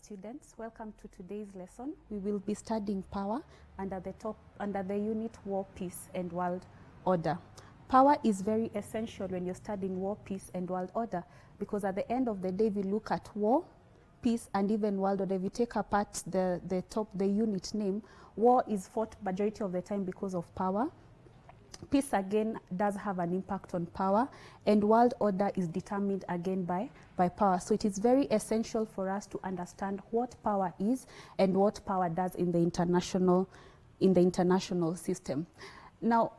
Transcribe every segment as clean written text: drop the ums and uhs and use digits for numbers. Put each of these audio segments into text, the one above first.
students, welcome to today's lesson. We will be studying power under the unit War, Peace and World Order. Power is very essential when you're studying war, peace and world order, because at the end of the day, if you look at war, peace and even world order, if you take apart the unit name, war is fought majority of the time because of power. Peace again does have an impact on power, and world order is determined again by power. So it is very essential for us to understand what power is and what power does in the international system. Now,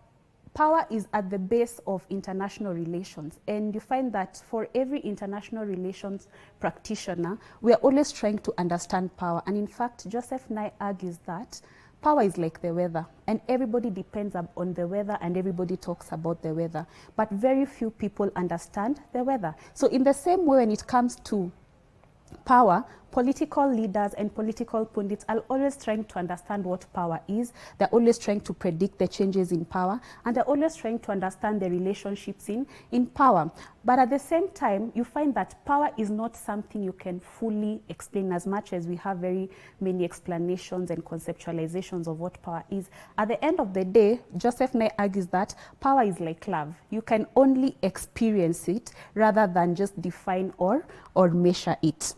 power is at the base of international relations, and you find that for every international relations practitioner, we are always trying to understand power. And in fact, Joseph Nye argues that power is like the weather, and everybody depends on the weather, and everybody talks about the weather, but very few people understand the weather. So in the same way, when it comes to power, political leaders and political pundits are always trying to understand what power is. They're always trying to predict the changes in power, and they're always trying to understand the relationships in power. But at the same time, you find that power is not something you can fully explain, as much as we have very many explanations and conceptualizations of what power is. At the end of the day, Joseph Nye argues that power is like love. You can only experience it rather than just define or measure it.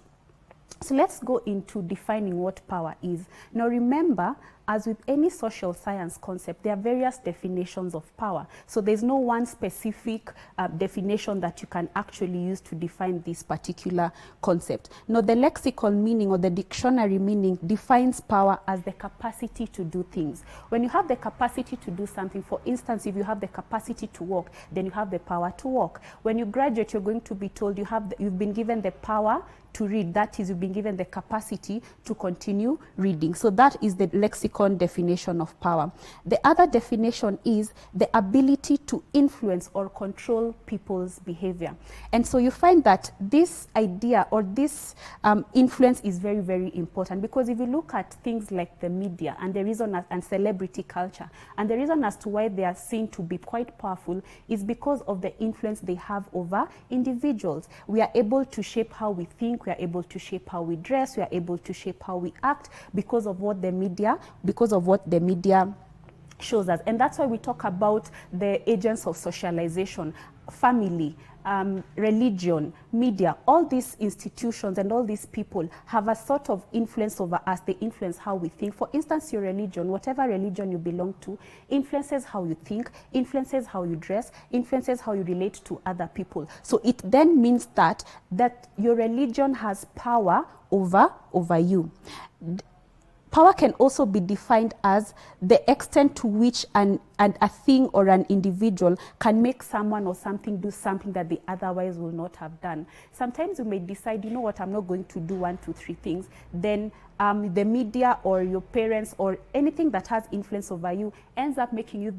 So let's go into defining what power is. Now remember, as with any social science concept, there are various definitions of power. So there's no one specific definition that you can actually use to define this particular concept. Now the lexical meaning or the dictionary meaning defines power as the capacity to do things. When you have the capacity to do something, for instance, if you have the capacity to walk, then you have the power to walk. When you graduate, you're going to be told you've been given the power to read. That is, you've been given the capacity to continue reading. So that is the lexicon definition of power. The other definition is the ability to influence or control people's behavior. And so you find that this idea or this influence is very, very important, because if you look at things like the media and the reason and celebrity culture, and the reason as to why they are seen to be quite powerful is because of the influence they have over individuals. We are able to shape how we think, we are able to shape how we dress, we are able to shape how we act because of what the media shows us. And that's why we talk about the agents of socialization, family, religion, media. All these institutions and all these people have a sort of influence over us. They influence how we think. For instance, your religion, whatever religion you belong to, influences how you think, influences how you dress, influences how you relate to other people. So it then means that your religion has power over you. Power can also be defined as the extent to which a thing or an individual can make someone or something do something that they otherwise will not have done. Sometimes you may decide, you know what, I'm not going to do 1, 2, 3 things. Then the media or your parents or anything that has influence over you ends up making you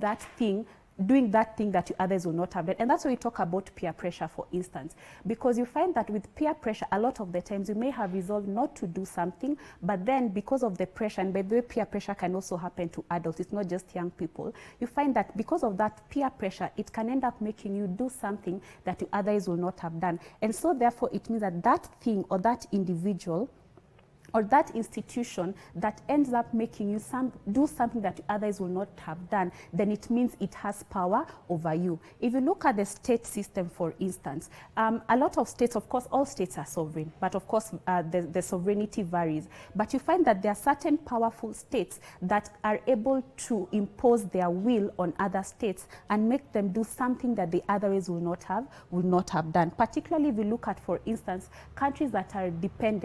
doing that thing that you others will not have done. And that's why we talk about peer pressure, for instance, because you find that with peer pressure, a lot of the times you may have resolved not to do something, but then because of the pressure, and by the way, peer pressure can also happen to adults, it's not just young people, you find that because of that peer pressure, it can end up making you do something that you others will not have done. And so therefore, it means that that thing or that individual or that institution that ends up making you do something that others will not have done, then it means it has power over you. If you look at the state system, for instance, a lot of states, of course, all states are sovereign, but of course, the sovereignty varies. But you find that there are certain powerful states that are able to impose their will on other states and make them do something that the others will not have done. Particularly if you look at, for instance, countries that are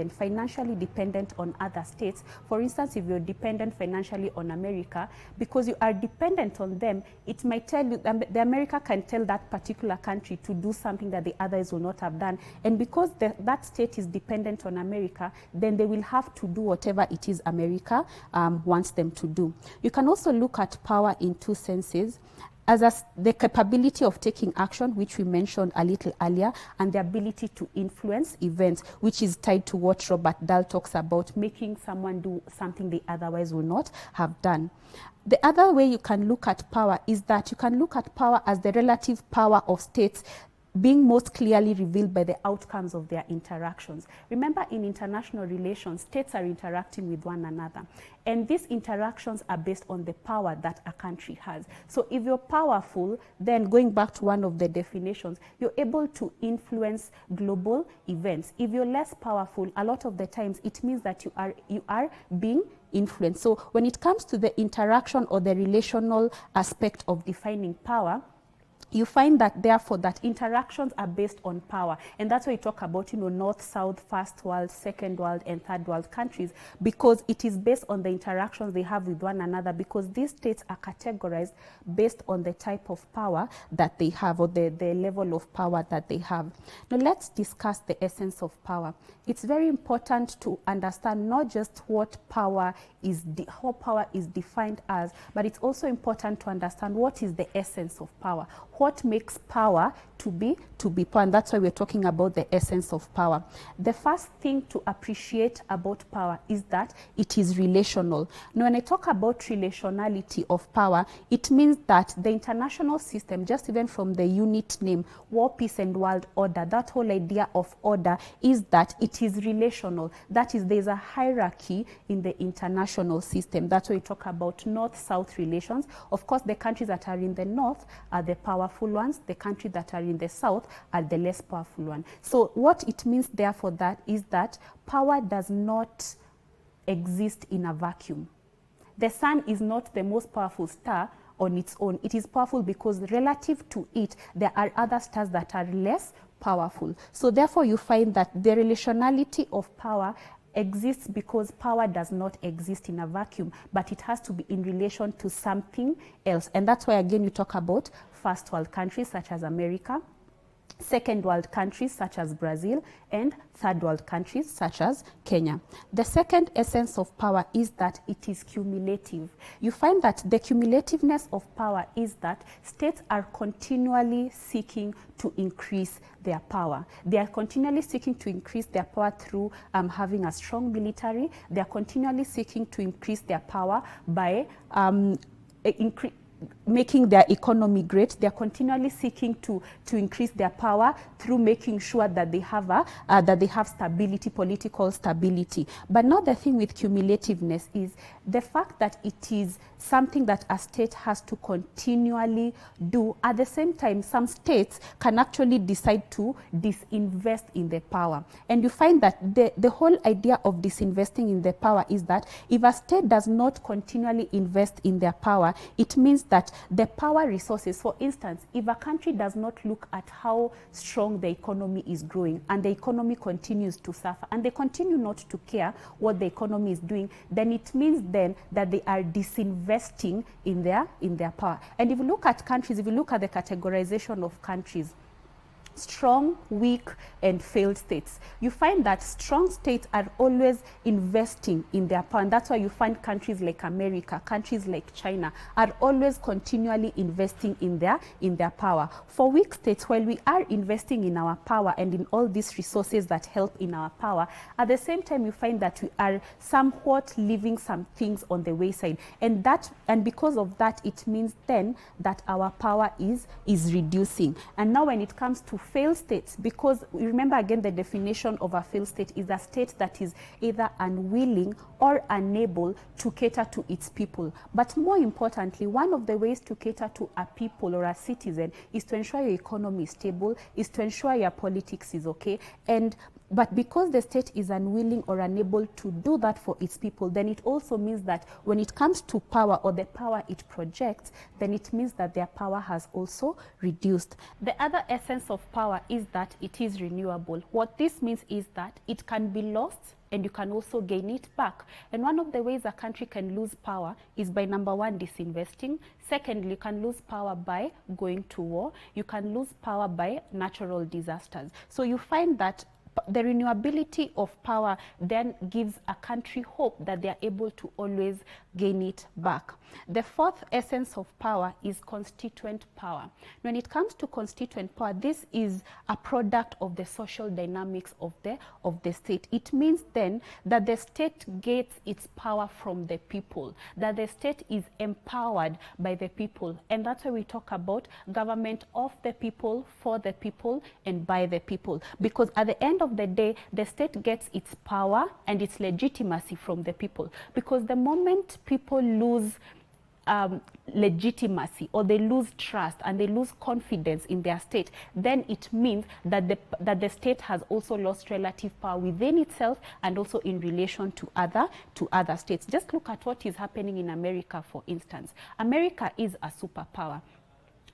financially dependent on other states. For instance, if you're dependent financially on America, because you are dependent on them, it might tell you, the America can tell that particular country to do something that the others will not have done. And because that state is dependent on America, then they will have to do whatever it is America wants them to do. You can also look at power in two senses. As the capability of taking action, which we mentioned a little earlier, and the ability to influence events, which is tied to what Robert Dahl talks about, making someone do something they otherwise would not have done. The other way you can look at power is that you can look at power as the relative power of states being most clearly revealed by the outcomes of their interactions. Remember, in international relations, states are interacting with one another. And these interactions are based on the power that a country has. So if you're powerful, then going back to one of the definitions, you're able to influence global events. If you're less powerful, a lot of the times it means that you are being influenced. So when it comes to the interaction or the relational aspect of defining power, you find that therefore that interactions are based on power, and that's why you talk about, you know, north, south, first world, second world, and third world countries, because it is based on the interactions they have with one another, because these states are categorized based on the type of power that they have, or the level of power that they have. Now let's discuss the essence of power. It's very important to understand not just what power is, how power is defined as, but it's also important to understand what is the essence of power. What makes power to be power, and that's why we're talking about the essence of power. The first thing to appreciate about power is that it is relational. Now, when I talk about relationality of power, it means that the international system, just even from the unit name, war, peace, and world order, that whole idea of order is that it is relational. That is, there's a hierarchy in the international system. That's why we talk about north-south relations. Of course, the countries that are in the north are the powerful ones. The countries that are in the south are the less powerful one. So what it means therefore that is that power does not exist in a vacuum. The sun is not the most powerful star on its own. It is powerful because relative to it, there are other stars that are less powerful. So therefore you find that the relationality of power exists because power does not exist in a vacuum, but it has to be in relation to something else. And that's why again you talk about first world countries such as America, second world countries such as Brazil, and third world countries such as Kenya. The second essence of power is that it is cumulative. You find that the cumulativeness of power is that states are continually seeking to increase their power. They are continually seeking to increase their power through having a strong military. They are continually seeking to increase their power by making their economy great. They are continually seeking to increase their power through making sure that they have stability, political stability. But now the thing with cumulativeness is the fact that it is something that a state has to continually do. At the same time, some states can actually decide to disinvest in the power. And you find that the whole idea of disinvesting in the power is that if a state does not continually invest in their power, it means that the power resources, for instance, if a country does not look at how strong the economy is growing and the economy continues to suffer and they continue not to care what the economy is doing, then it means then that they are disinvesting in their power. And if you look at countries, if you look at the categorization of countries, strong, weak, and failed states, you find that strong states are always investing in their power. And that's why you find countries like America, countries like China are always continually investing in their power. For weak states, while we are investing in our power and in all these resources that help in our power, at the same time you find that we are somewhat leaving some things on the wayside. And because of that, it means then that our power is reducing. And now when it comes to failed states, because remember again the definition of a failed state is a state that is either unwilling or unable to cater to its people. But more importantly, one of the ways to cater to a people or a citizen is to ensure your economy is stable, is to ensure your politics is okay. But because the state is unwilling or unable to do that for its people, then it also means that when it comes to power or the power it projects, then it means that their power has also reduced. The other essence of power is that it is renewable. What this means is that it can be lost and you can also gain it back. And one of the ways a country can lose power is by, number one, disinvesting. Secondly, you can lose power by going to war. You can lose power by natural disasters. So you find that the renewability of power then gives a country hope that they are able to always gain it back. The fourth essence of power is constituent power. When it comes to constituent power, this is a product of the social dynamics of the state. It means then that the state gets its power from the people, that the state is empowered by the people. And that's why we talk about government of the people, for the people, and by the people. Because at the end of the day, the state gets its power and its legitimacy from the people. Because the moment people lose legitimacy, or they lose trust and they lose confidence in their state, then it means that the state has also lost relative power within itself and also in relation to other states. Just look at what is happening in America, for instance. America is a superpower,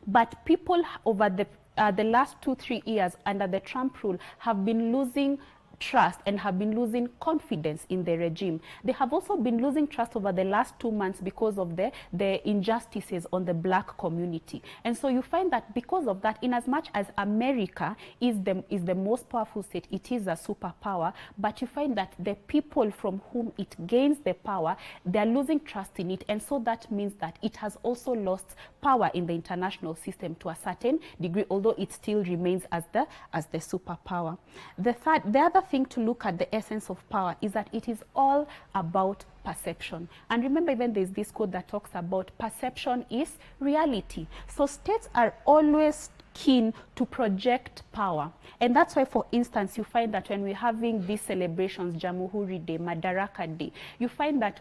but people over the last 2-3 years under the Trump rule have been losing trust and have been losing confidence in the regime. They have also been losing trust over the last 2 months because of the injustices on the black community. And so you find that because of that, in as much as America is the most powerful state, it is a superpower, but you find that the people from whom it gains the power, they're losing trust in it. And so that means that it has also lost power in the international system to a certain degree, although it still remains as the superpower. The other thing to look at the essence of power is that it is all about perception. And remember, even there's this quote that talks about perception is reality. So states are always keen to project power. And that's why, for instance, you find that when we're having these celebrations, Jamhuri Day, Madaraka Day, you find that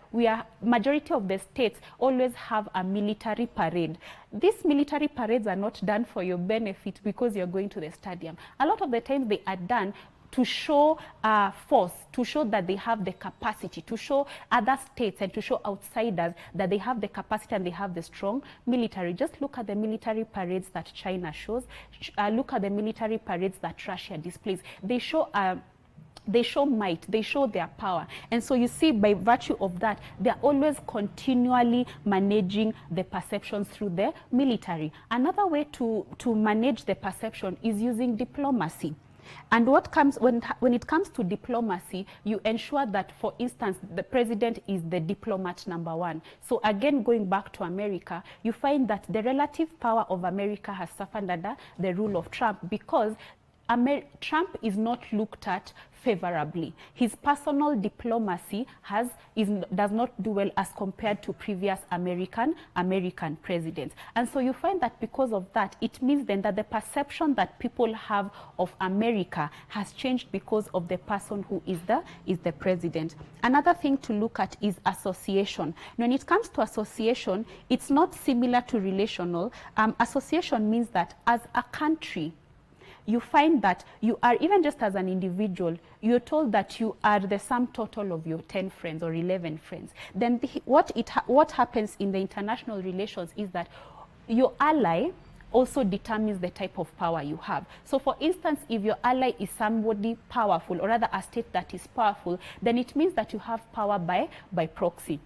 majority of the states always have a military parade. These military parades are not done for your benefit because you're going to the stadium. A lot of the times they are done to show force, to show that they have the capacity, to show other states and to show outsiders that they have the capacity and they have the strong military. Just look at the military parades that China shows. Look at the military parades that Russia displays. They show might, they show their power. And so you see, by virtue of that, they're always continually managing the perceptions through the military. Another way to manage the perception is using diplomacy. And what comes when it comes to diplomacy, you ensure that, for instance, the president is the diplomat number one. So again, going back to America, you find that the relative power of America has suffered under the rule of Trump because Trump is not looked at favorably. His personal diplomacy does not do well as compared to previous American presidents. And so you find that because of that, it means then that the perception that people have of America has changed because of the person who is the president. Another thing to look at is association. When it comes to association, it's not similar to relational. Association means that as a country, you find that you are, even just as an individual, you're told that you are the sum total of your 10 friends or 11 friends. Then what happens in the international relations is that your ally also determines the type of power you have. So for instance, if your ally is somebody powerful, or rather a state that is powerful, then it means that you have power by proxy.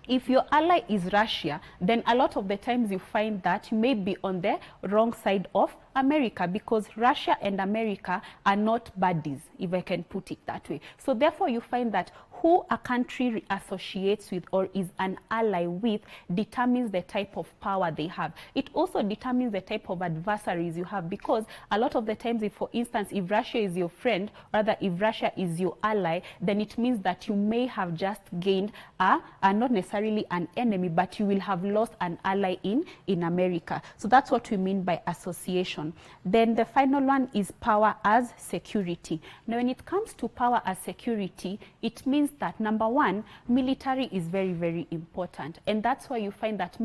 If your ally is Russia, then a lot of the times you find that you may be on the wrong side of America, because Russia and America are not buddies, if I can put it that way. So therefore you find that who a country associates with or is an ally with determines the type of power they have. It also determines the type of adversaries you have, because a lot of the times, if for instance, if Russia is your friend, or rather if Russia is your ally, then it means that you may have just gained not necessarily an enemy, but you will have lost an ally in America. So that's what we mean by association. Then the final one is power as security. Now when it comes to power as security, it means that number one, military is very, very important. And that's why you find that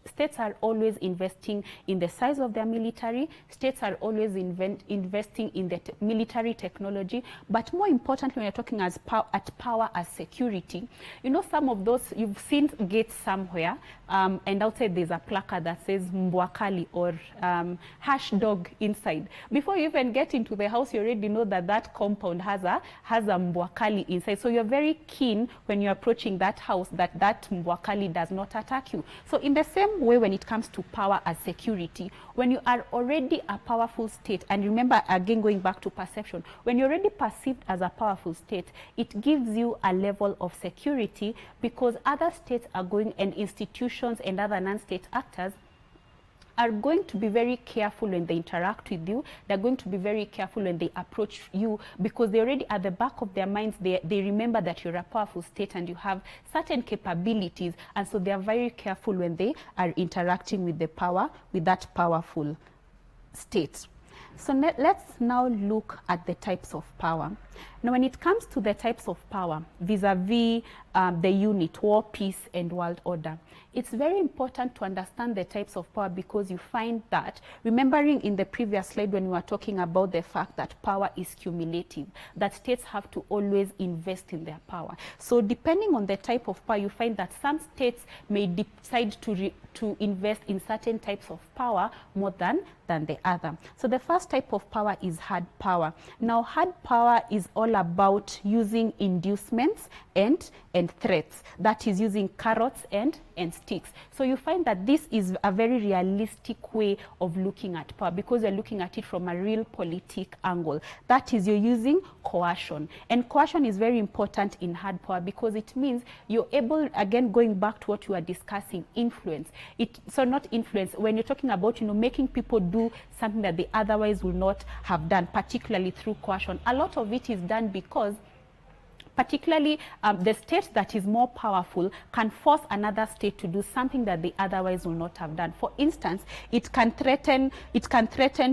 states are always investing in the size of their military. States are always investing in the military technology. But more importantly, when you're talking at power as security, you know, some of those, you've seen gates somewhere, and outside there's a placard that says Mbwakali, or hash dog inside. Before you even get into the house, you already know that that compound has a Mbwakali inside. So you're very keen when you're approaching that house that Mwakali does not attack you. So in the same way, when it comes to power as security, when you are already a powerful state, and remember again going back to perception, when you're already perceived as a powerful state, it gives you a level of security, because other states are going, and institutions and other non-state actors are going to be very careful when they interact with you. They're going to be very careful when they approach you, because they already at the back of their minds, they remember that you're a powerful state and you have certain capabilities, and so they are very careful when they are interacting with the power, with that powerful state. So let's now look at the types of power. Now, when it comes to the types of power vis-a-vis the unit, war, peace, and world order, it's very important to understand the types of power, because you find that, remembering in the previous slide when we were talking about the fact that power is cumulative, that states have to always invest in their power. So depending on the type of power, you find that some states may decide to invest in certain types of power more than the other. So the first type of power is hard power. Now, hard power is all about using inducements and threats. That is using carrots and sticks. So you find that this is a very realistic way of looking at power, because you're looking at it from a real politic angle. That is, you're using coercion. And coercion is very important in hard power, because it means you're able, again, going back to what you were discussing, influence. So not influence, when you're talking about, making people do something that they otherwise would not have done, particularly through coercion. A lot of it is done because particularly the state that is more powerful can force another state to do something that they otherwise will not have done. For instance, it can threaten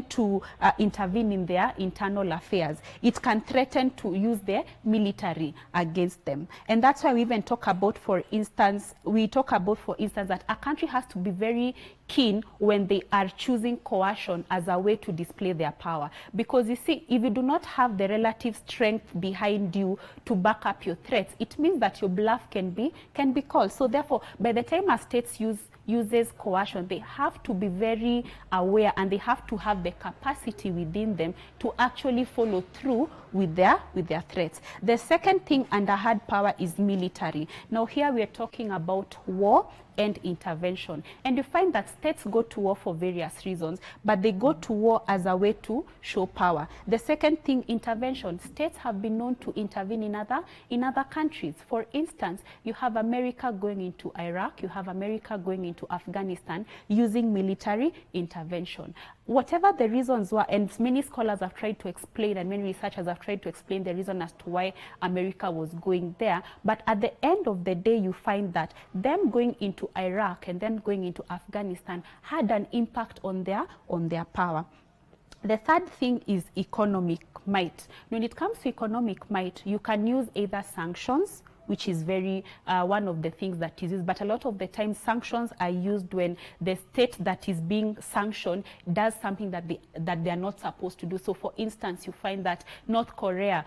to intervene in their internal affairs. It can threaten to use their military against them. And that's why we even talk about, for instance, that a country has to be very keen when they are choosing coercion as a way to display their power. Because you see, if you do not have the relative strength behind you to back up your threats, it means that your bluff can be called. So therefore, by the time a state uses coercion, they have to be very aware, and they have to have the capacity within them to actually follow through with their threats. The second thing under hard power is military. Now here we are talking about war and intervention. And you find that states go to war for various reasons, but they go to war as a way to show power. The second thing, intervention. States have been known to intervene in other countries. For instance, you have America going into Iraq, you have America going into Afghanistan using military intervention. Whatever the reasons were, and many scholars have tried to explain, and many researchers have tried to explain the reason as to why America was going there, but at the end of the day, you find that them going into Iraq and then going into Afghanistan had an impact on their power. The third thing is economic might. When it comes to economic might, you can use either sanctions, which is very one of the things that is used. But a lot of the time, sanctions are used when the state that is being sanctioned does something that they are not supposed to do. So, for instance, you find that North Korea,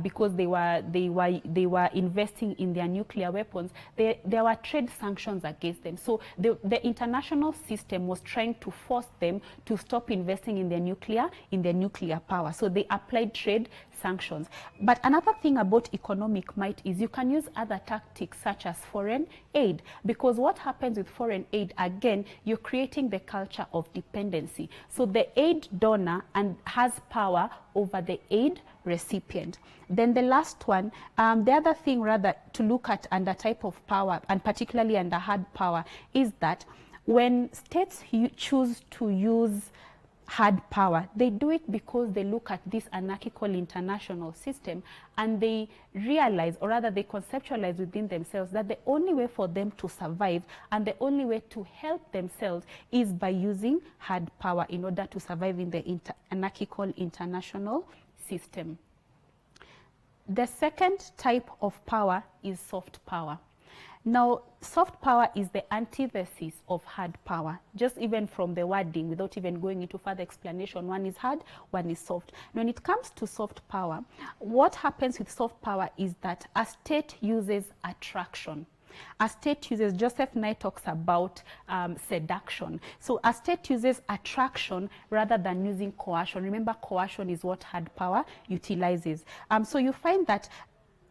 because they were investing in their nuclear weapons, there were trade sanctions against them. So the international system was trying to force them to stop investing in their nuclear power. So they applied trade sanctions. But another thing about economic might is you can use other tactics such as foreign aid, because what happens with foreign aid, again, you're creating the culture of dependency. So the aid donor has power over the aid recipient. Then the last one, the other thing rather to look at under type of power, and particularly under hard power, is that when states choose to use hard power, they do it because they look at this anarchical international system and they realize, or rather they conceptualize within themselves, that the only way for them to survive and the only way to help themselves is by using hard power in order to survive in the anarchical international system. The second type of power is soft power. Now, soft power is the antithesis of hard power, just even from the wording, without even going into further explanation. One is hard, one is soft. When it comes to soft power, what happens with soft power is that a state uses attraction. A state uses, Joseph Nye talks about seduction. So a state uses attraction rather than using coercion. Remember, coercion is what hard power utilizes. So you find that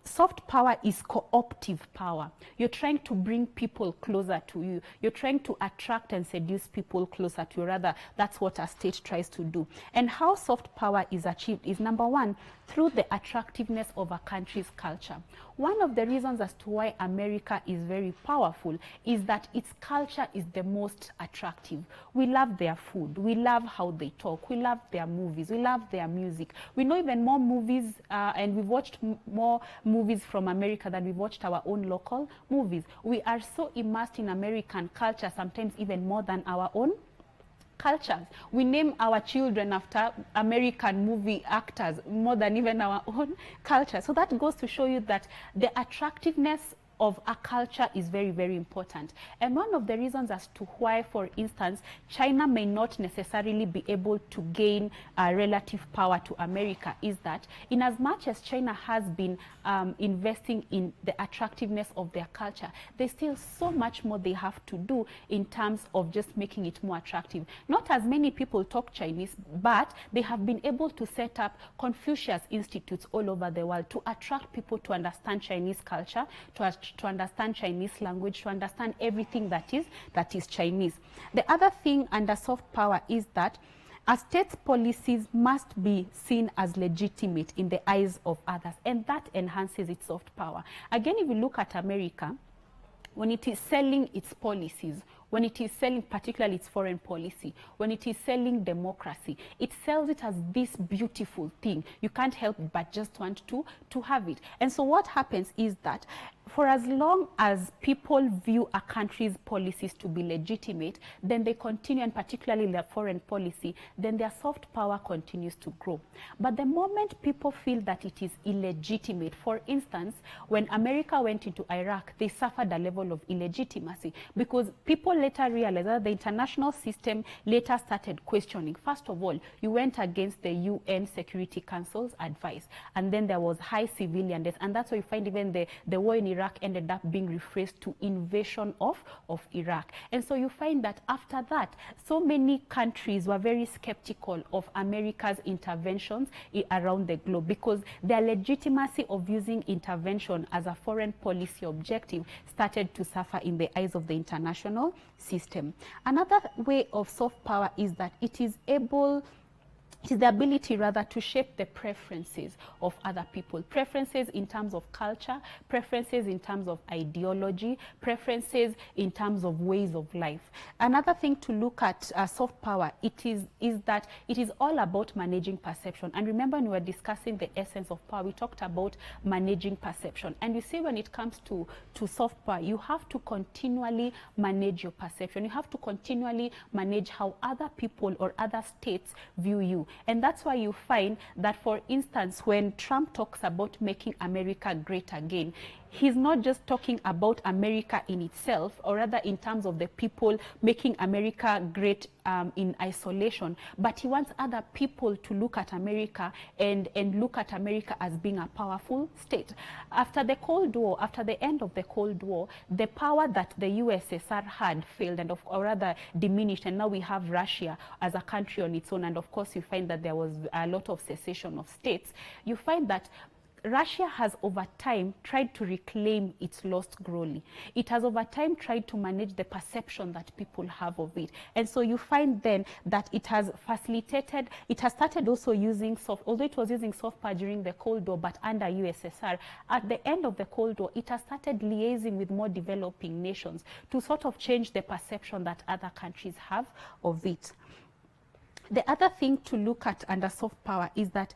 soft power is cooptive power. You're trying to bring people closer to you. You're trying to attract and seduce people closer to you. Rather, that's what a state tries to do. And how soft power is achieved is, number one, through the attractiveness of a country's culture. One of the reasons as to why America is very powerful is that its culture is the most attractive. We love their food. We love how they talk. We love their movies. We love their music. We know even more movies, and we've watched more movies from America than we've watched our own local movies. We are so immersed in American culture, sometimes even more than our own cultures. We name our children after American movie actors more than even our own culture. So that goes to show you that the attractiveness of a culture is very, very important. And one of the reasons as to why, for instance, China may not necessarily be able to gain relative power to America is that in as much as China has been investing in the attractiveness of their culture, there's still so much more they have to do in terms of just making it more attractive. Not as many people talk Chinese, but they have been able to set up Confucius Institutes all over the world to attract people to understand Chinese culture, to understand Chinese language, to understand everything that is Chinese. The other thing under soft power is that a state's policies must be seen as legitimate in the eyes of others, and that enhances its soft power. Again, if you look at America, when it is selling its policies, when it is selling particularly its foreign policy, when it is selling democracy, it sells it as this beautiful thing. You can't help but just want to have it. And so what happens is that for as long as people view a country's policies to be legitimate, then they continue, and particularly their foreign policy, then their soft power continues to grow. But the moment people feel that it is illegitimate, for instance, when America went into Iraq, they suffered a level of illegitimacy because people later realized that the international system later started questioning. First of all, you went against the UN Security Council's advice, and then there was high civilian deaths, and that's why you find even the war in Iraq ended up being rephrased to invasion of Iraq. And so you find that after that, so many countries were very skeptical of America's interventions around the globe because their legitimacy of using intervention as a foreign policy objective started to suffer in the eyes of the international system. Another way of soft power is that it is the ability rather to shape the preferences of other people. Preferences in terms of culture, preferences in terms of ideology, preferences in terms of ways of life. Another thing to look at soft power, is that it is all about managing perception. And remember, when we were discussing the essence of power, we talked about managing perception. And you see, when it comes to soft power, you have to continually manage your perception. You have to continually manage how other people or other states view you. And that's why you find that, for instance, when Trump talks about making America great again, he's not just talking about America in itself, or rather in terms of the people making America great in isolation, but he wants other people to look at America and look at America as being a powerful state. After the Cold War, after the end of the Cold War, the power that the USSR had failed or rather diminished, and now we have Russia as a country on its own, and of course you find that there was a lot of secession of states. You find that Russia has over time tried to reclaim its lost glory. It has over time tried to manage the perception that people have of it. And so you find then that it has facilitated, it has started also using although it was using soft power during the Cold War, but under USSR, at the end of the Cold War, it has started liaising with more developing nations to sort of change the perception that other countries have of it. The other thing to look at under soft power is that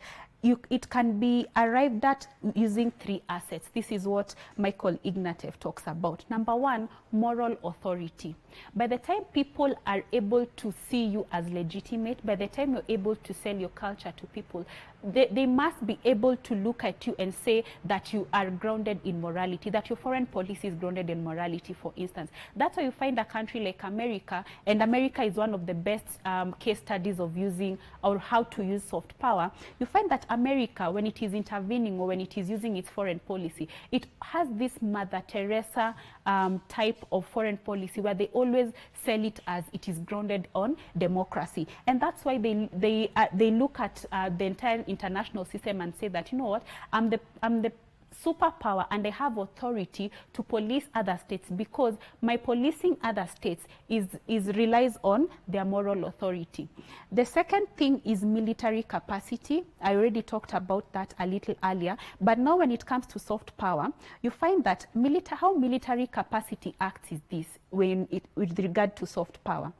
it can be arrived at using three assets. This is what Michael Ignatieff talks about. Number one, moral authority. By the time people are able to see you as legitimate, by the time you're able to sell your culture to people, they must be able to look at you and say that you are grounded in morality, that your foreign policy is grounded in morality, for instance. That's why you find a country like America, and America is one of the best case studies of using or how to use soft power. You find that America, when it is intervening or when it is using its foreign policy, it has this Mother Teresa type of foreign policy where they always sell it as it is grounded on democracy. And that's why they look at the entire international system and say that, you know what, I'm the superpower and I have authority to police other states, because my policing other states relies on their moral authority. The second thing is military capacity. I already talked about that a little earlier, but now when it comes to soft power, you find that how military capacity acts is this with regard to soft power.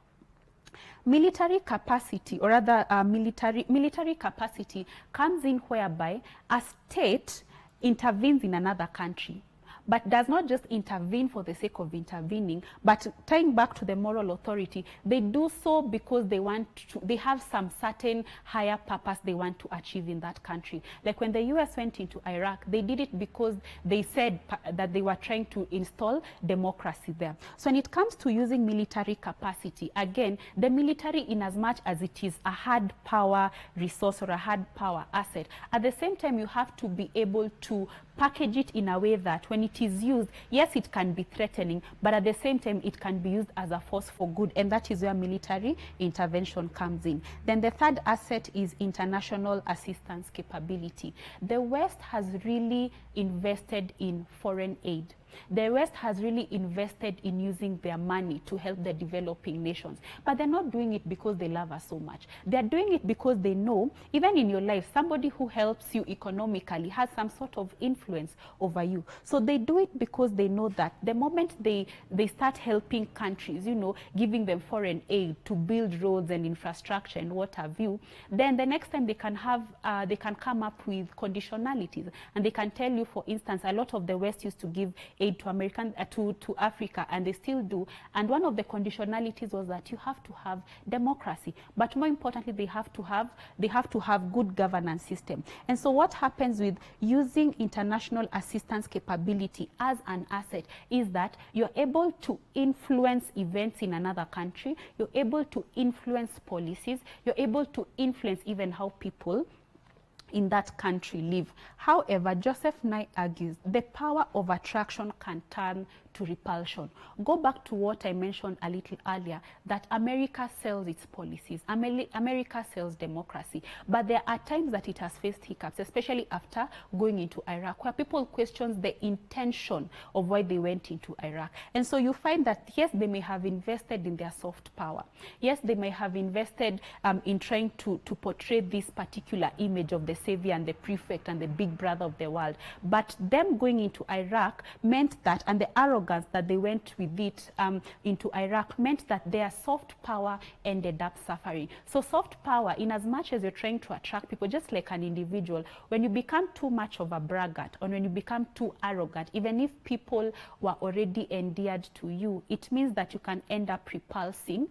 Military capacity, or rather military capacity comes in whereby a state intervenes in another country, but does not just intervene for the sake of intervening, but tying back to the moral authority, they do so because they have some certain higher purpose they want to achieve in that country. Like when the US went into Iraq, they did it because they said that they were trying to install democracy there. So when it comes to using military capacity, again, the military, in as much as it is a hard power resource or a hard power asset, at the same time you have to be able to package it in a way that when it is used, yes, it can be threatening, but at the same time it can be used as a force for good, and that is where military intervention comes in. Then the third asset is international assistance capability. The West has really invested in foreign aid. The West has really invested in using their money to help the developing nations. But they're not doing it because they love us so much. They're doing it because they know, even in your life, somebody who helps you economically has some sort of influence over you. So they do it because they know that the moment they start helping countries, you know, giving them foreign aid to build roads and infrastructure and what have you, then the next time they can come up with conditionalities. And they can tell you, for instance, a lot of the West used to give aid to Africa, and they still do. And one of the conditionalities was that you have to have democracy, but more importantly, they have to have good governance system. And so what happens with using international assistance capability as an asset is that you're able to influence events in another country, you're able to influence policies, you're able to influence even how people in that country live. However, Joseph Nye argues the power of attraction can turn to repulsion. Go back to what I mentioned a little earlier, that America sells its policies, America sells democracy, but there are times that it has faced hiccups, especially after going into Iraq, where people question the intention of why they went into Iraq. And so you find that, yes, they may have invested in their soft power. Yes, they may have invested in trying to portray this particular image of the savior and the prefect and the big brother of the world. But them going into Iraq meant that, and the arrogance that they went with it into Iraq meant that their soft power ended up suffering. So soft power, in as much as you're trying to attract people, just like an individual, when you become too much of a braggart, or when you become too arrogant, even if people were already endeared to you, it means that you can end up repulsing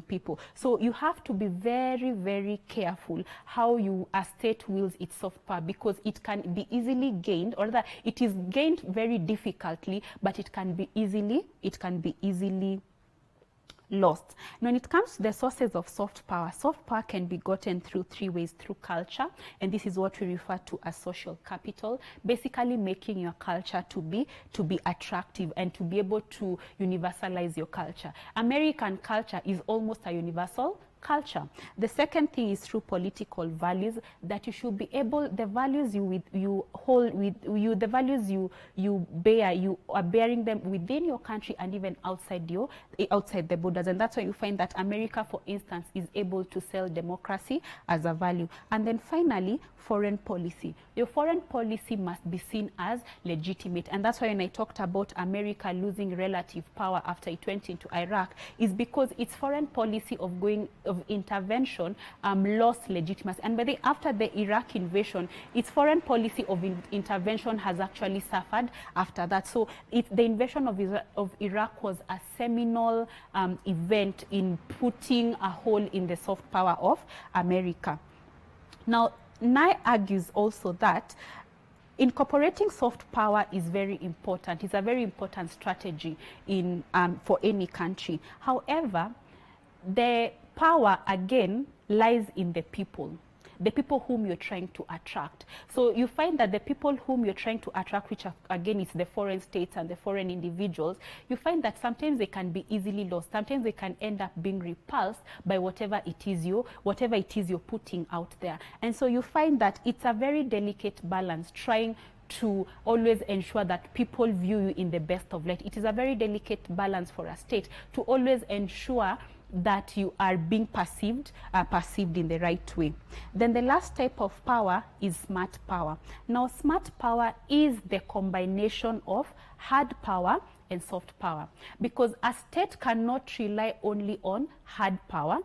people. So you have to be very, very careful how a state wields its soft power, because it can be easily gained, or that it is gained very difficult, but it can be easily lost. When it comes to the sources of soft power can be gotten through three ways: through culture, and this is what we refer to as social capital, basically making your culture to be attractive and to be able to universalize your culture. American culture is almost a universal culture. The second thing is through political values, that you should be able, the values you hold with you, the values you bear, you are bearing them within your country and even outside the borders. And that's why you find that America, for instance, is able to sell democracy as a value. And then finally, foreign policy. Your foreign policy must be seen as legitimate. And that's why when I talked about America losing relative power after it went into Iraq, is because its foreign policy of intervention lost legitimacy. And after the Iraq invasion, its foreign policy of intervention has actually suffered after that. So the invasion of Iraq was a seminal event in putting a hole in the soft power of America. Now, Nye argues also that incorporating soft power is very important. It's a very important strategy for any country. However, the power again lies in the people. the people whom you're trying to attract. So you find that the people whom you're trying to attract, which are, again, it's the foreign states and the foreign individuals, you find that sometimes they can be easily lost. Sometimes they can end up being repulsed by whatever it is you're putting out there. And so you find that it's a very delicate balance, trying to always ensure that people view you in the best of light. It is a very delicate balance for a state to always ensure that you are being perceived in the right way. Then the last type of power is smart power. Now, smart power is the combination of hard power and soft power, because a state cannot rely only on hard power,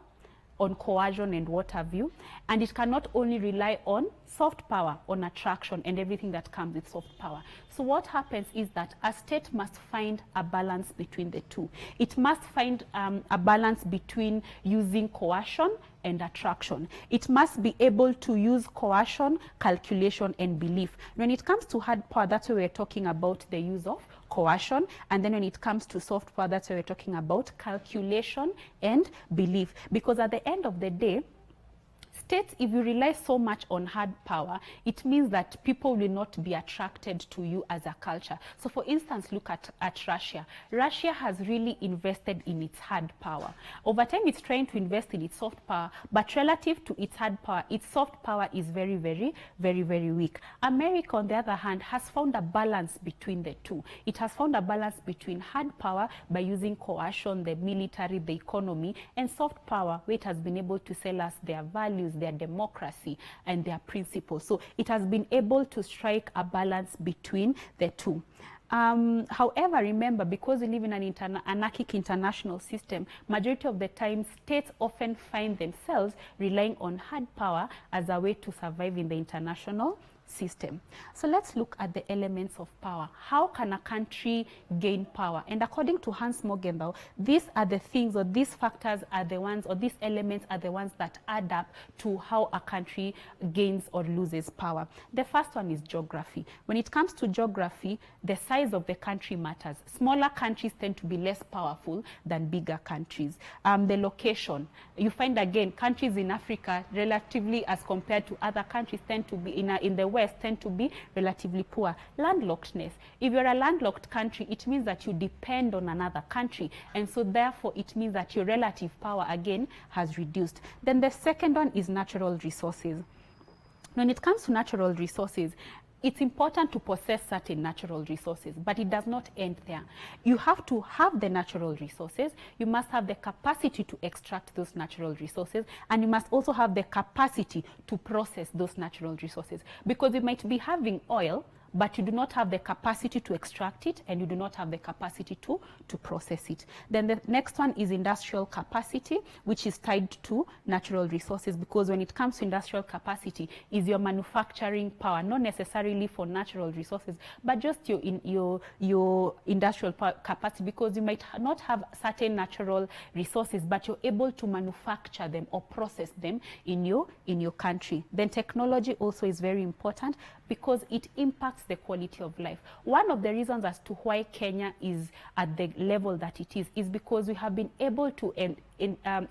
on coercion and what have you, and it cannot only rely on soft power, on attraction and everything that comes with soft power. So what happens is that a state must find a balance between the two. It must find a balance between using coercion and attraction. It must be able to use coercion, calculation and belief. When it comes to hard power, that's where we're talking about the use of coercion, and then when it comes to soft power, that's where we're talking about calculation and belief. Because at the end of the day, states, if you rely so much on hard power, it means that people will not be attracted to you as a culture. So for instance, look at Russia. Russia has really invested in its hard power. Over time, it's trying to invest in its soft power, but relative to its hard power, its soft power is very, very, very, very weak. America, on the other hand, has found a balance between the two. It has found a balance between hard power by using coercion, the military, the economy, and soft power, where it has been able to sell us their values, their democracy and their principles. So it has been able to strike a balance between the two. However, remember, because we live in an anarchic international system, majority of the time states often find themselves relying on hard power as a way to survive in the international system. So let's look at the elements of power. How can a country gain power? And according to Hans Morgenthau, these are the things, or these factors are the ones, or these elements are the ones that add up to how a country gains or loses power. The first one is geography. When it comes to geography, the size of the country matters. Smaller countries tend to be less powerful than bigger countries. The location. You find, again, countries in Africa, relatively as compared to other countries, tend to be in the West, tend to be relatively poor. Landlockedness. If you're a landlocked country, it means that you depend on another country, and so therefore it means that your relative power again has reduced. Then the second one is natural resources. When it comes to natural resources, it's important to possess certain natural resources, but it does not end there. You have to have the natural resources, you must have the capacity to extract those natural resources, and you must also have the capacity to process those natural resources. Because you might be having oil, but you do not have the capacity to extract it, and you do not have the capacity to process it. Then the next one is industrial capacity, which is tied to natural resources, because when it comes to industrial capacity, is your manufacturing power, not necessarily for natural resources, but just your industrial capacity, because you might not have certain natural resources, but you're able to manufacture them or process them in your country. Then technology also is very important, because it impacts the quality of life. One of the reasons as to why Kenya is at the level that it is because we have been able to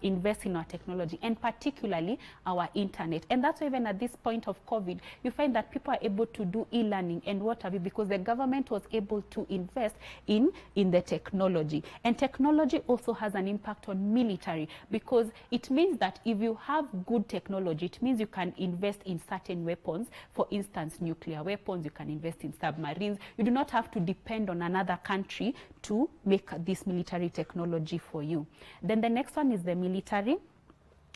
invest in our technology, and particularly our internet. And that's why even at this point of COVID, you find that people are able to do e-learning and what have you, because the government was able to invest in the technology. And technology also has an impact on military, because it means that if you have good technology, it means you can invest in certain weapons. For instance, nuclear weapons, you can invest in submarines. You do not have to depend on another country to make this military technology for you. Then the next one is the military.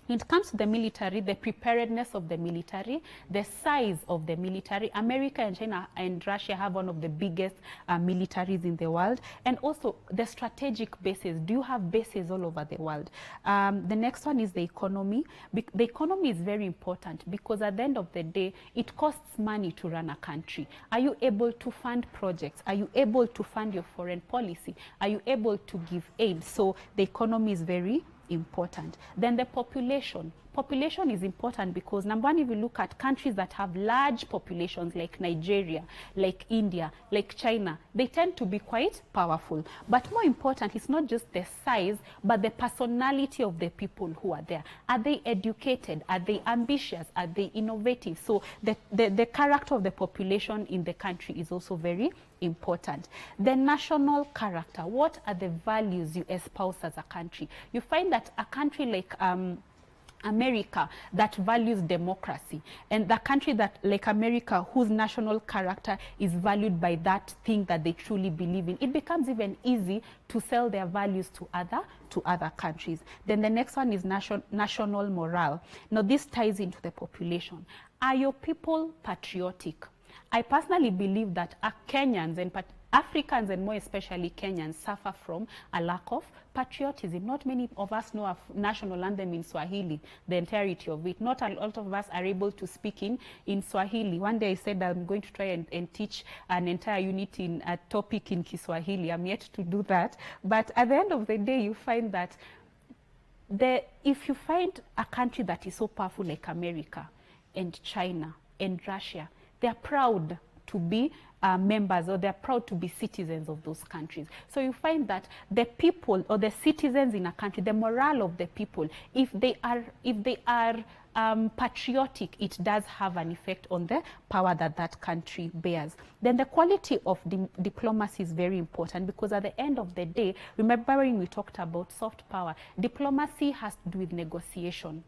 When it comes to the military, the preparedness of the military, the size of the military. America and China and Russia have one of the biggest militaries in the world. And also the strategic bases. Do you have bases all over the world? The next one is the economy. The economy is very important, because at the end of the day, it costs money to run a country. Are you able to fund projects? Are you able to fund your foreign policy? Are you able to give aid? So the economy is very important. Then the population. population is important because, number one, if you look at countries that have large populations like Nigeria, like India, like China, they tend to be quite powerful. But more important, it's not just the size, but the personality of the people who are there. Are they educated? Are they ambitious? Are they innovative? So the character of the population in the country is also very important. The national character. What are the values you espouse as a country? You find that a country like America that values democracy, and the country that like America whose national character is valued by that thing that they truly believe in, it becomes even easy to sell their values to other countries. Then the next one is national morale. Now this ties into the population. Are your people patriotic? I personally believe that Kenyans and Africans, and more especially Kenyans, suffer from a lack of patriotism. Not many of us know a national anthem in Swahili, the entirety of it. Not a lot of us are able to speak in Swahili. One day I said I'm going to try and teach an entire unit in a topic in Kiswahili. I'm yet to do that. But at the end of the day, you find that if you find a country that is so powerful like America and China and Russia, they are proud to be members, or they're proud to be citizens of those countries. So you find that the people or the citizens in a country, the morale of the people, if they are patriotic, it does have an effect on the power that country bears. Then the quality of diplomacy is very important, because at the end of the day, remembering we talked about soft power, diplomacy has to do with negotiation.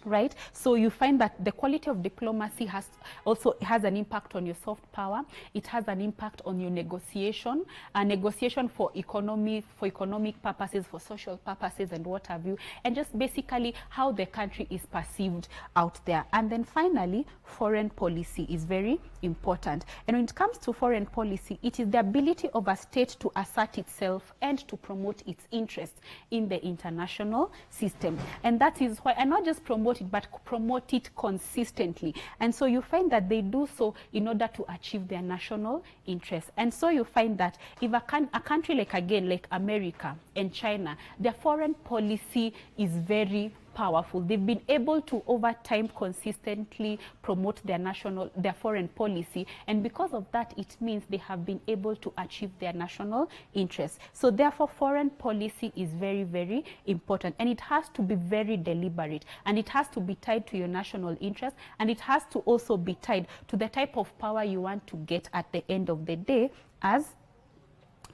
Right, so you find that the quality of diplomacy has an impact on your soft power. It has an impact on your negotiation, negotiation for economic purposes, for social purposes, and what have you, and just basically how the country is perceived out there. And then finally, foreign policy is very important. And when it comes to foreign policy, it is the ability of a state to assert itself and to promote its interests in the international system. And that is why, and not just promote it, but promote it consistently. And so you find that they do so in order to achieve their national interests. And so you find that if a country like America and China, their foreign policy is very powerful. They've been able to over time consistently promote their foreign policy, and because of that, it means they have been able to achieve their national interests. So therefore, foreign policy is very, very important, and it has to be very deliberate, and it has to be tied to your national interest, and it has to also be tied to the type of power you want to get at the end of the day as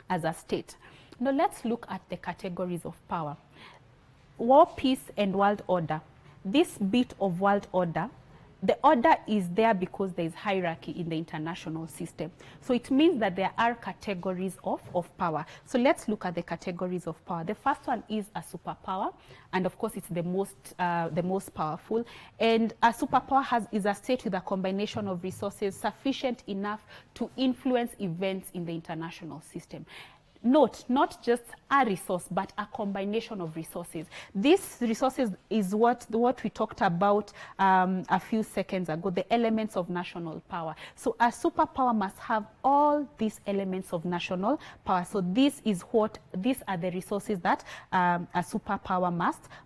a state. Now let's look at the categories of power. War, peace, and world order. This bit of world order, the order is there because there is hierarchy in the international system. So it means that there are categories of power. So let's look at the categories of power. The first one is a superpower, and of course it's the most powerful. And a superpower is a state with a combination of resources sufficient enough to influence events in the international system. Note, not just a resource, but a combination of resources. These resources is what we talked about a few seconds ago, the elements of national power. So a superpower must have all these elements of national power. So these are the resources that a superpower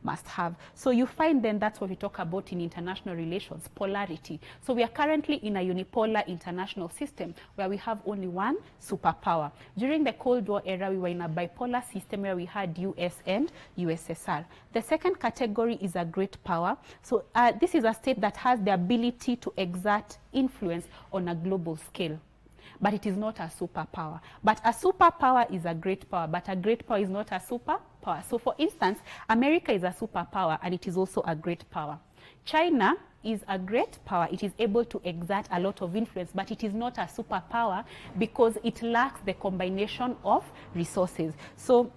must have. So you find then that's what we talk about in international relations, polarity. So we are currently in a unipolar international system where we have only one superpower. During the Cold War era, we were in a bipolar system where we had US and USSR. The second category is a great power. So this is a state that has the ability to exert influence on a global scale, but it is not a superpower. But a superpower is a great power, but a great power is not a superpower. So for instance, America is a superpower, and it is also a great power. China is a great power. It is able to exert a lot of influence, but it is not a superpower because it lacks the combination of resources. So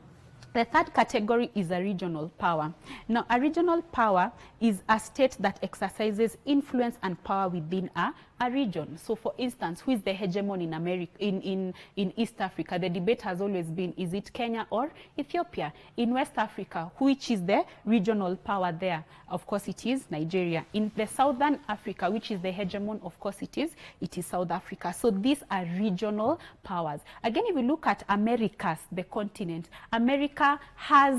the third category is a regional power. Now, a regional power is a state that exercises influence and power within a region. So, for instance, who is the hegemon in America, in East Africa? The debate has always been, is it Kenya or Ethiopia? In West Africa, which is the regional power there? Of course, it is Nigeria. In the Southern Africa, which is the hegemon, of course, it is South Africa. So these are regional powers. Again, if we look at Americas, the continent, America has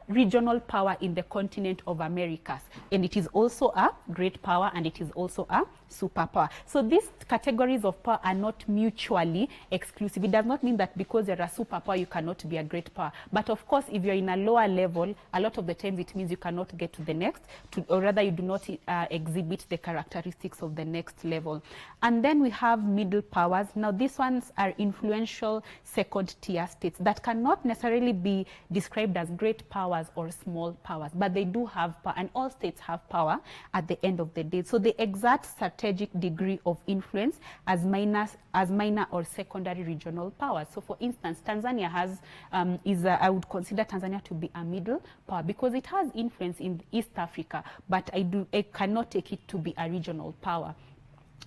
regional power in the continent of Americas, and it is also a great power, and it is also a superpower. So these categories of power are not mutually exclusive. It does not mean that because you're a superpower you cannot be a great power, but of course if you're in a lower level, a lot of the times it means you cannot get to the next, or rather you do not exhibit the characteristics of the next level. And then we have middle powers. Now these ones are influential second tier states that cannot necessarily be described as great powers or small powers, but they do have power, and all states have power at the end of the day. So they exert strategic degree of influence as minor or secondary regional powers. So for instance, Tanzania has I would consider Tanzania to be a middle power because it has influence in East Africa, but I cannot take it to be a regional power,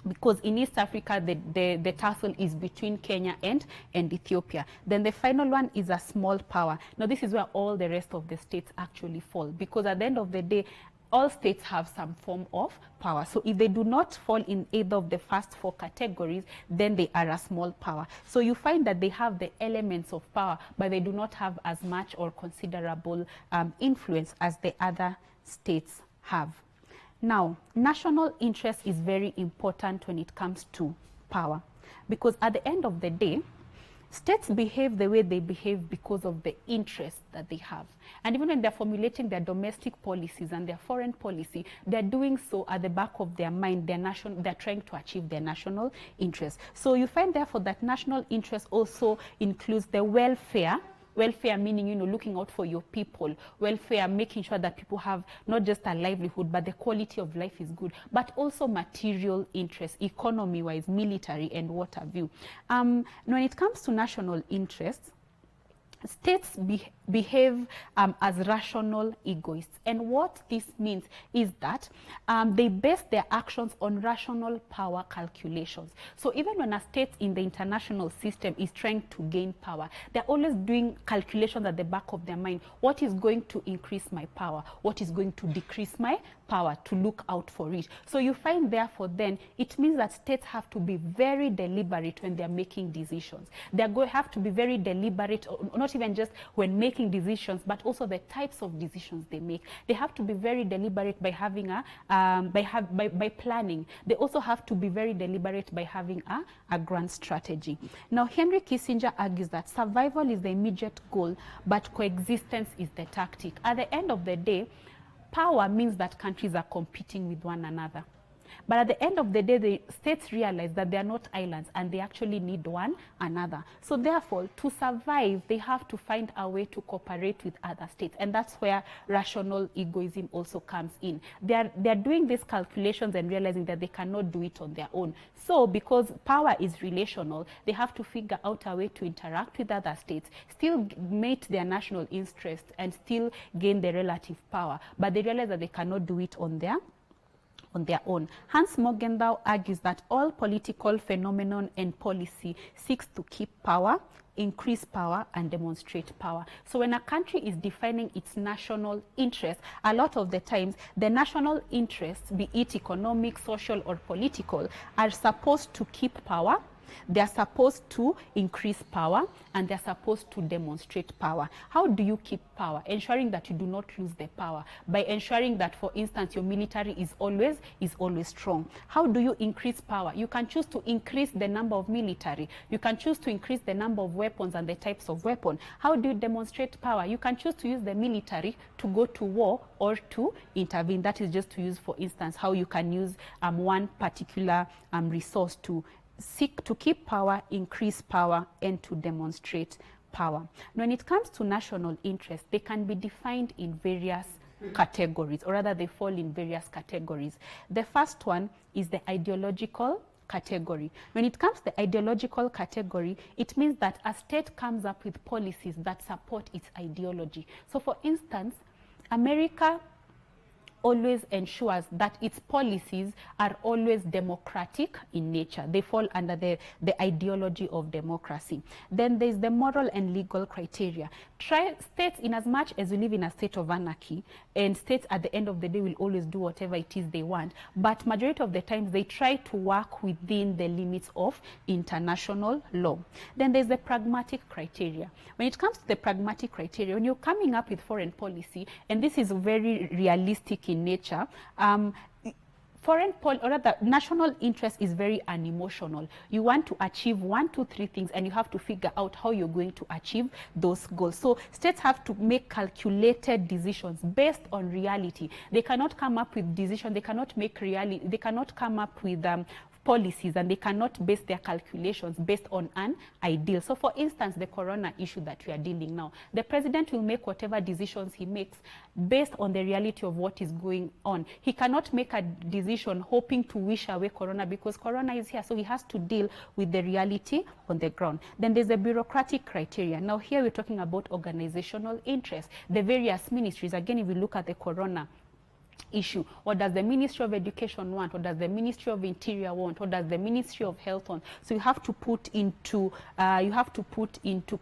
because in East Africa, the tussle is between Kenya and Ethiopia. Then the final one is a small power. Now this is where all the rest of the states actually fall, because at the end of the day, all states have some form of power. So if they do not fall in either of the first four categories, then they are a small power. So you find that they have the elements of power, but they do not have as much or considerable influence as the other states have. Now, national interest is very important when it comes to power, because at the end of the day, states behave the way they behave because of the interest that they have. And even when they're formulating their domestic policies and their foreign policy, they're doing so at the back of their mind. They're trying to achieve their national interest. So you find, therefore, that national interest also includes the welfare meaning, looking out for your people. Welfare, making sure that people have not just a livelihood, but the quality of life is good. But also material interests, economy-wise, military, and what have you. When it comes to national interests, states behave as rational egoists. And what this means is that they base their actions on rational power calculations. So even when a state in the international system is trying to gain power, they're always doing calculations at the back of their mind. What is going to increase my power? What is going to decrease my power? To look out for it. So you find, therefore, then it means that states have to be very deliberate when they're making decisions. They're going to have to be very deliberate, not even just when making decisions, but also the types of decisions they make. They have to be very deliberate by having by planning. They also have to be very deliberate by having a grand strategy. Now, Henry Kissinger argues that survival is the immediate goal, but coexistence is the tactic. At the end of the day, power means that countries are competing with one another. But at the end of the day, the states realize that they are not islands and they actually need one another. So therefore, to survive, they have to find a way to cooperate with other states. And that's where rational egoism also comes in. They're doing these calculations and realizing that they cannot do it on their own. So because power is relational, they have to figure out a way to interact with other states, still meet their national interest and still gain the relative power. But they realize that they cannot do it on their own. Hans Morgenthau argues that all political phenomenon and policy seeks to keep power, increase power, and demonstrate power. So when a country is defining its national interest, a lot of the times the national interests, be it economic, social, or political, are supposed to keep power, they're supposed to increase power, and they're supposed to demonstrate power. How do you keep power? Ensuring that you do not lose the power by ensuring that, for instance, your military is always strong. How do you increase power? You can choose to increase the number of military. You can choose to increase the number of weapons and the types of weapon. How do you demonstrate power? You can choose to use the military to go to war or to intervene. That is just to use, for instance, how you can use one particular resource to seek to keep power, increase power, and to demonstrate power. When it comes to national interest, they can be defined in various categories, or rather they fall in various categories. The first one is the ideological category. When it comes to the ideological category, it means that a state comes up with policies that support its ideology. So for instance, America always ensures that its policies are always democratic in nature. They fall under the ideology of democracy. Then there's the moral and legal criteria. States, in as much as we live in a state of anarchy, and states at the end of the day will always do whatever it is they want, but majority of the times they try to work within the limits of international law. Then there's the pragmatic criteria. When it comes to the pragmatic criteria, when you're coming up with foreign policy, and this is very realistic in nature, or rather, national interest is very unemotional. You want to achieve 1, 2, 3 things, and you have to figure out how you're going to achieve those goals. So states have to make calculated decisions based on reality. They cannot come up with decisions. They cannot make reality. They cannot come up with policies, and they cannot base their calculations based on an ideal. So for instance, the corona issue that we are dealing now, the president will make whatever decisions he makes based on the reality of what is going on. He cannot make a decision hoping to wish away corona, because corona is here, so he has to deal with the reality on the ground. Then there's the bureaucratic criteria. Now here we're talking about organizational interest. The various ministries, again, if we look at the corona issue, what does the Ministry of Education want? What does the Ministry of Interior want? What does the Ministry of Health want? So you have to put into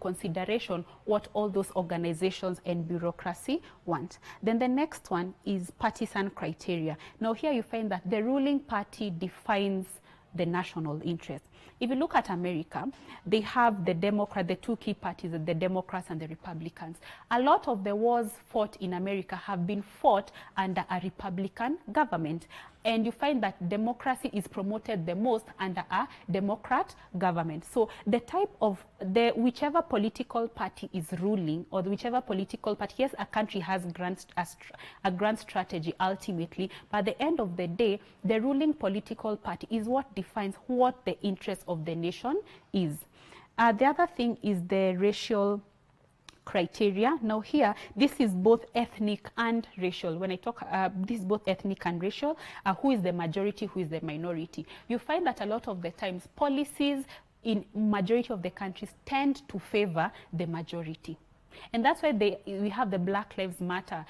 consideration what all those organizations and bureaucracy want. Then the next one is partisan criteria. Now here you find that the ruling party defines the national interest. If you look at America, they have the two key parties, the Democrats and the Republicans. A lot of the wars fought in America have been fought under a Republican government. And you find that democracy is promoted the most under a Democrat government. So the type of, whichever political party is ruling, or whichever political party, yes, a country has a grand strategy ultimately, but at the end of the day, the ruling political party is what defines what the interest of the nation is. The other thing is the racial criteria. Now here, this is both ethnic and racial. When I talk, this is both ethnic and racial. Who is the majority, who is the minority? You find that a lot of the times, policies in majority of the countries tend to favor the majority. And that's why we have the Black Lives Matter,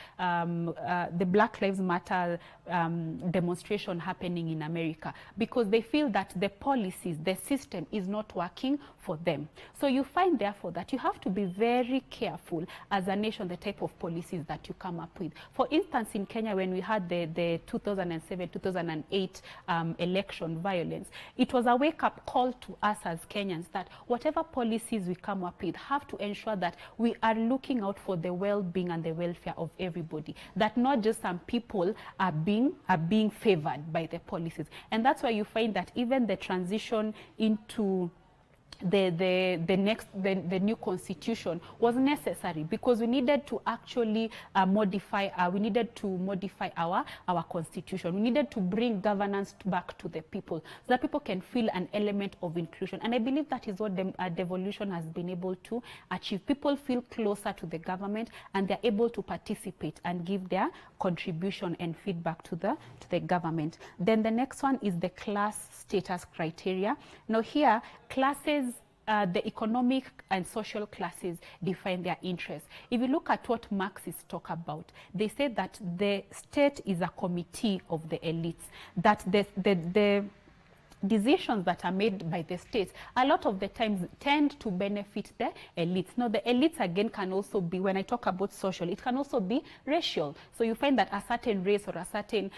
demonstration happening in America, because they feel that the policies, the system is not working for them. So you find, therefore, that you have to be very careful as a nation, the type of policies that you come up with. For instance, in Kenya, when we had the 2007-2008 election violence, it was a wake-up call to us as Kenyans that whatever policies we come up with have to ensure that we are looking out for the well-being and the welfare of everybody, that not just some people are being favored by the policies. And that's why you find that even the transition into the new constitution was necessary, because we needed to actually modify our constitution. We needed to bring governance back to the people, so that people can feel an element of inclusion. And I believe that is what devolution has been able to achieve. People feel closer to the government, and they're able to participate and give their contribution and feedback to the government. Then the next one is the class status criteria. Now here, classes, the economic and social classes define their interests. If you look at what Marxists talk about, they say that the state is a committee of the elites, that the decisions that are made by the states a lot of the times tend to benefit the elites. Now the elites again can also be, when I talk about social, it can also be racial. So you find that a certain race or a certain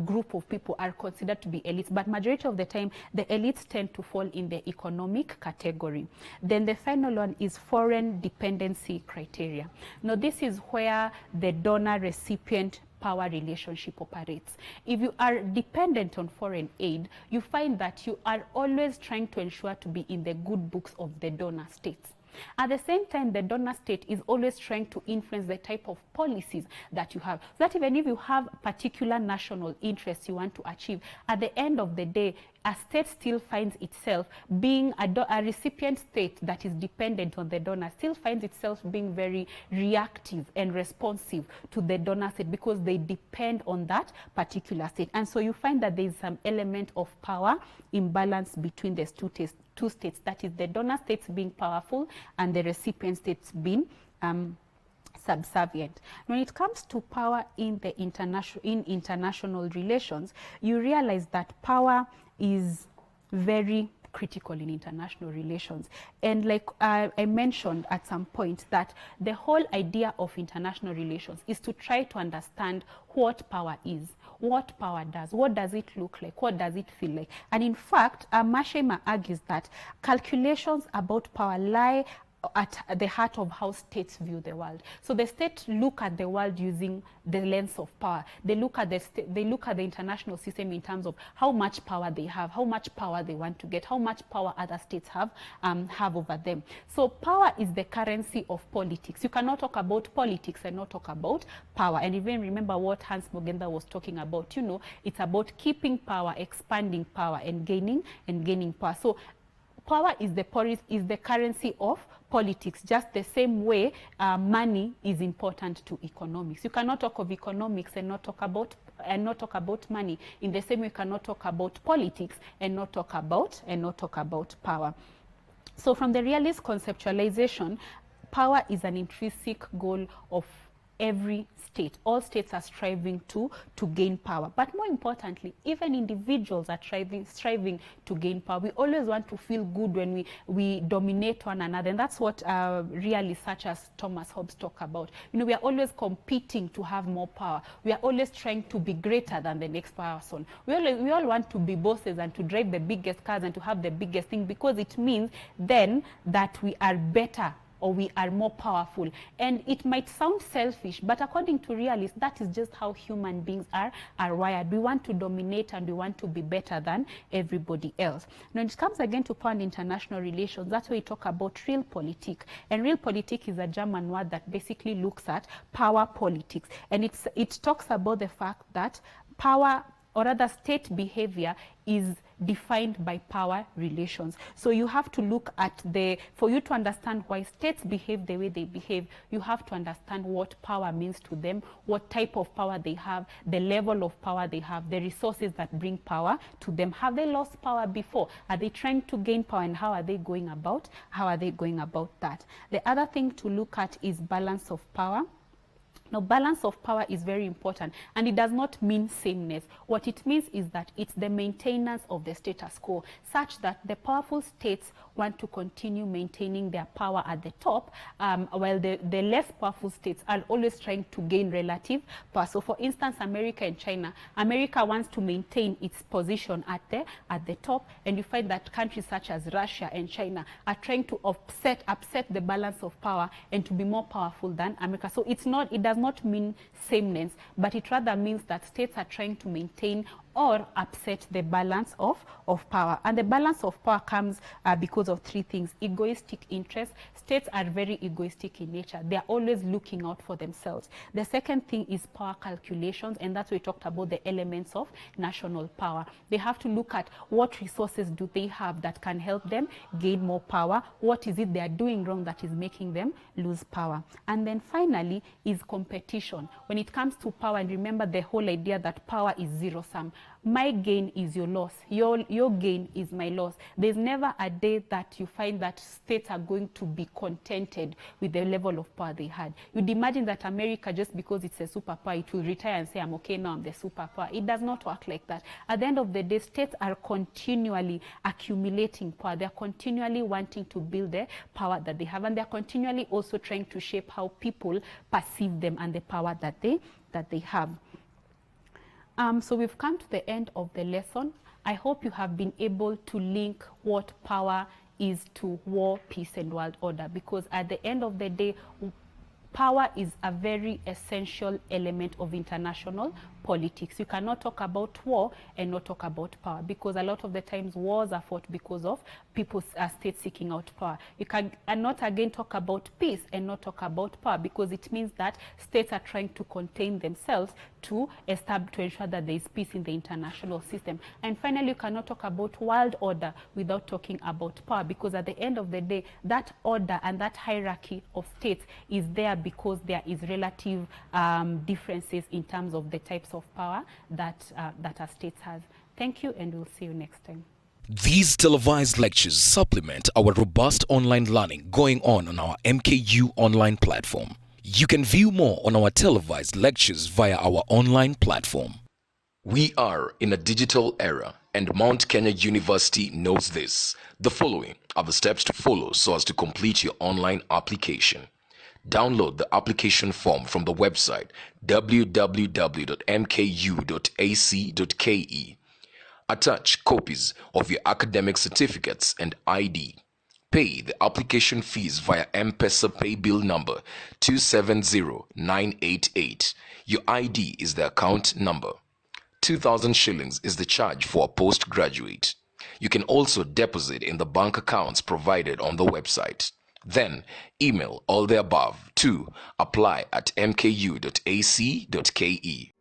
group of people are considered to be elites, but majority of the time the elites tend to fall in the economic category. Then the final one is foreign dependency criteria. Now this is where the donor-recipient power relationship operates. If you are dependent on foreign aid, you find that you are always trying to ensure to be in the good books of the donor states. At the same time, the donor state is always trying to influence the type of policies that you have. So that even if you have particular national interests you want to achieve, at the end of the day, a state still finds itself being a recipient state that is dependent on the donor, still finds itself being very reactive and responsive to the donor state, because they depend on that particular state. And so you find that there is some element of power imbalance between the two states, that is the donor states being powerful and the recipient states being subservient. When it comes to power in the international relations, you realize that power is very critical in international relations. And like I mentioned at some point, that the whole idea of international relations is to try to understand what power is, what power does, what does it look like, what does it feel like. And in fact, Mashema argues that calculations about power lie at the heart of how states view the world. So the state look at the world using the lens of power. They look at the international system in terms of how much power they have, how much power they want to get, how much power other states have over them. So power is the currency of politics. You cannot talk about politics and not talk about power. And even remember what Hans Mogenda was talking about. You know, it's about keeping power, expanding power, and gaining power. So power is the currency of politics, just the same way money is important to economics. You cannot talk of economics and not talk about money. In the same way, you cannot talk about politics and not talk about power. So from the realist conceptualization, power is an intrinsic goal of every state. All states are striving to gain power. But more importantly, even individuals are striving to gain power. We always want to feel good when we dominate one another. And that's what realists such as Thomas Hobbes talk about. You know, we are always competing to have more power. We are always trying to be greater than the next person. We all want to be bosses and to drive the biggest cars and to have the biggest thing, because it means then that we are better or we are more powerful. And it might sound selfish, but according to realists, that is just how human beings are wired. We want to dominate and we want to be better than everybody else. Now, when it comes again to power in international relations, that's where we talk about Realpolitik. And Realpolitik is a German word that basically looks at power politics. And it talks about the fact that power, or rather state behavior, is defined by power relations. So you have to look at for you to understand why states behave the way they behave, you have to understand what power means to them, what type of power they have, the level of power they have, the resources that bring power to them. Have they lost power before? Are they trying to gain power, and how are they going about that? The other thing to look at is balance of power. Now, balance of power is very important, and it does not mean sameness. What it means is that it's the maintenance of the status quo, such that the powerful states want to continue maintaining their power at the top, while the less powerful states are always trying to gain relative power. So, for instance, America and China. America wants to maintain its position at the top, and you find that countries such as Russia and China are trying to upset the balance of power and to be more powerful than America. So it does not mean sameness, but it rather means that states are trying to maintain or upset the balance of power. And the balance of power comes because of three things. Egoistic interests. States are very egoistic in nature. They are always looking out for themselves. The second thing is power calculations, and that's where we talked about the elements of national power. They have to look at what resources do they have that can help them gain more power. What is it they are doing wrong that is making them lose power? And then finally is competition. When it comes to power, and remember the whole idea that power is zero-sum. My gain is your loss. Your gain is my loss. There's never a day that you find that states are going to be contented with the level of power they had. You'd imagine that America, just because it's a superpower, it will retire and say, I'm okay now, I'm the superpower. It does not work like that. At the end of the day, states are continually accumulating power. They're continually wanting to build the power that they have, and they're continually also trying to shape how people perceive them and the power that they have. So we've come to the end of the lesson. I hope you have been able to link what power is to war, peace, and world order, because at the end of the day, power is a very essential element of international politics. You cannot talk about war and not talk about power, because a lot of the times wars are fought because of people, states seeking out power. You cannot again talk about peace and not talk about power, because it means that states are trying to contain themselves to ensure that there is peace in the international system. And finally, you cannot talk about world order without talking about power, because at the end of the day, that order and that hierarchy of states is there because there is relative differences in terms of the types of power that our states has. Thank you, and we'll see you next time. These televised lectures supplement our robust online learning going on our MKU online platform. You can view more on our televised lectures via our online platform. We are in a digital era, and Mount Kenya University knows this. The following are the steps to follow so as to complete your online application. Download the application form from the website www.mku.ac.ke. Attach copies of your academic certificates and ID. Pay the application fees via M-Pesa pay bill number 270988. Your ID is the account number. 2,000 shillings is the charge for a postgraduate. You can also deposit in the bank accounts provided on the website. Then email all the above to apply@mku.ac.ke.